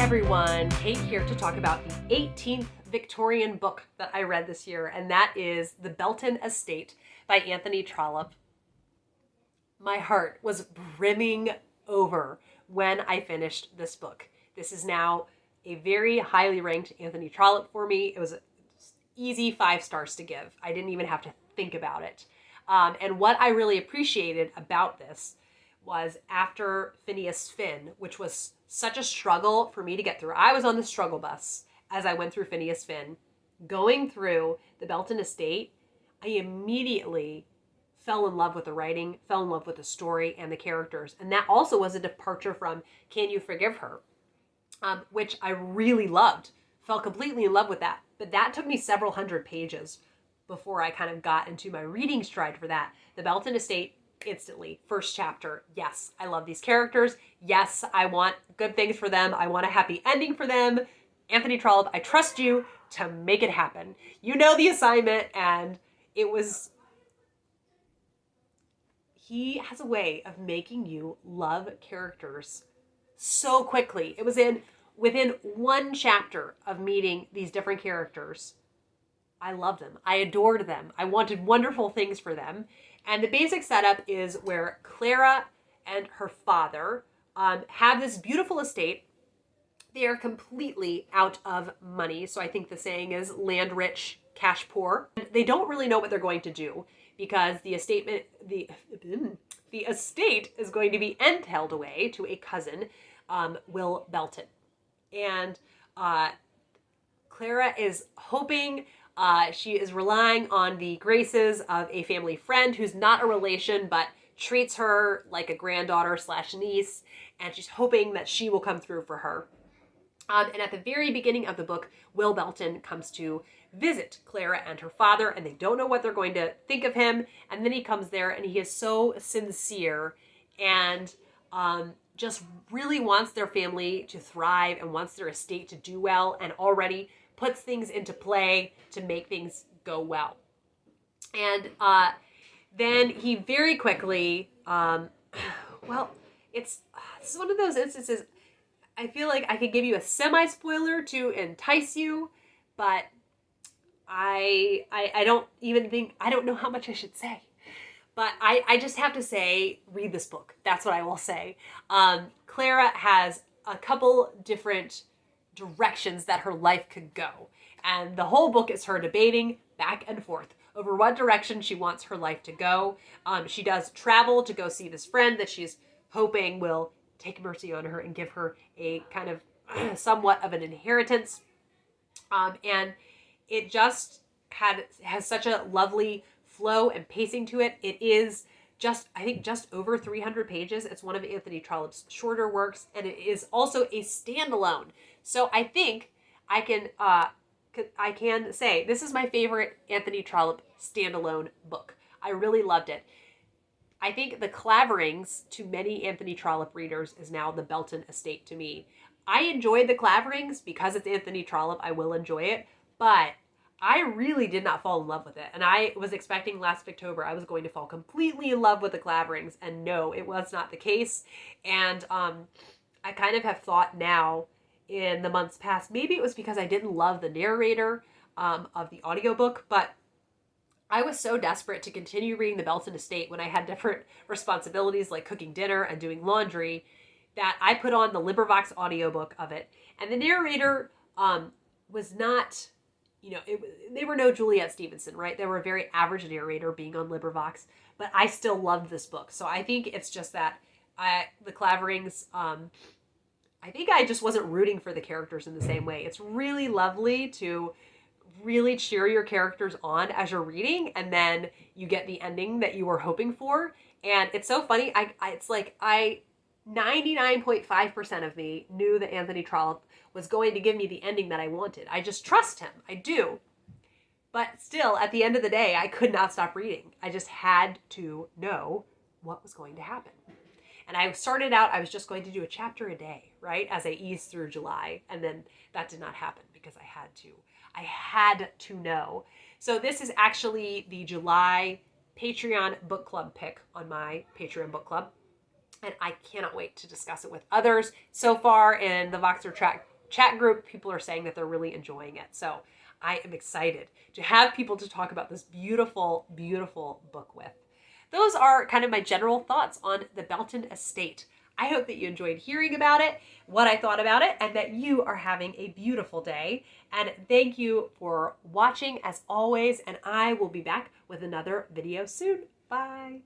everyone, Kate here to talk about the 18th Victorian book that I read this year, and that is The Belton Estate by Anthony Trollope. My heart was brimming over when I finished this book. This is now a very highly ranked Anthony Trollope for me. It was easy 5 stars to give. I didn't even have to think about it. And what I really appreciated about this was after Phineas Finn, which was such a struggle for me to get through. I was on the struggle bus as I went through Phineas Finn. Going through the Belton Estate, I immediately fell in love with the writing, fell in love with the story and the characters. And that also was a departure from Can You Forgive Her? Which I really loved. Fell completely in love with that. But that took me several hundred pages before I kind of got into my reading stride for that. The Belton Estate, instantly. First chapter. Yes, I love these characters. Yes, I want good things for them. I want a happy ending for them. Anthony Trollope, I trust you to make it happen. You know the assignment, and he has a way of making you love characters so quickly. It was within one chapter of meeting these different characters. I loved them. I adored them. I wanted wonderful things for them. And the basic setup is where Clara and her father have this beautiful estate. They are completely out of money. So I think the saying is land rich, cash poor. They don't really know what they're going to do because the estate is going to be entailed away to a cousin, Will Belton. And Clara is hoping... she is relying on the graces of a family friend who's not a relation, but treats her like a granddaughter / niece, and she's hoping that she will come through for her. And at the very beginning of the book, Will Belton comes to visit Clara and her father, and they don't know what they're going to think of him. And then he comes there, and he is so sincere and just really wants their family to thrive and wants their estate to do well, and already puts things into play to make things go well. And then he very quickly, this is one of those instances, I feel like I could give you a semi-spoiler to entice you, but I don't know how much I should say. But I just have to say, read this book. That's what I will say. Clara has a couple different directions that her life could go. And the whole book is her debating back and forth over what direction she wants her life to go. She does travel to go see this friend that she's hoping will take mercy on her and give her a kind of somewhat of an inheritance. And it just has such a lovely flow and pacing to it. It is just over 300 pages. It's one of Anthony Trollope's shorter works, and it is also a standalone. So I think I can say this is my favorite Anthony Trollope standalone book. I really loved it. I think The Claverings, to many Anthony Trollope readers, is now The Belton Estate to me. I enjoyed The Claverings because it's Anthony Trollope. I will enjoy it, but I really did not fall in love with it. And I was expecting last October I was going to fall completely in love with The Claverings, and no, it was not the case. And I kind of have thought now in the months past, maybe it was because I didn't love the narrator of the audiobook, but I was so desperate to continue reading The Belton Estate when I had different responsibilities like cooking dinner and doing laundry that I put on the LibriVox audiobook of it. And the narrator was not... they were no Juliet Stevenson, right? They were a very average narrator being on LibriVox, but I still loved this book. So I think it's just that The Claverings, I think I just wasn't rooting for the characters in the same way. It's really lovely to really cheer your characters on as you're reading, and then you get the ending that you were hoping for. And it's so funny. It's like 99.5% of me knew that Anthony Trollope was going to give me the ending that I wanted. I just trust him. I do. But still, at the end of the day, I could not stop reading. I just had to know what was going to happen. And I started out, I was just going to do a chapter a day, right? As I eased through July. And then that did not happen because I had to know. So this is actually the July Patreon book club pick on my Patreon book club. And I cannot wait to discuss it with others. So far in the Voxer Track chat group, people are saying that they're really enjoying it. So I am excited to have people to talk about this beautiful, beautiful book with. Those are kind of my general thoughts on the Belton estate. I hope that you enjoyed hearing about it, what I thought about it, and that you are having a beautiful day. And thank you for watching as always, and I will be back with another video soon. Bye.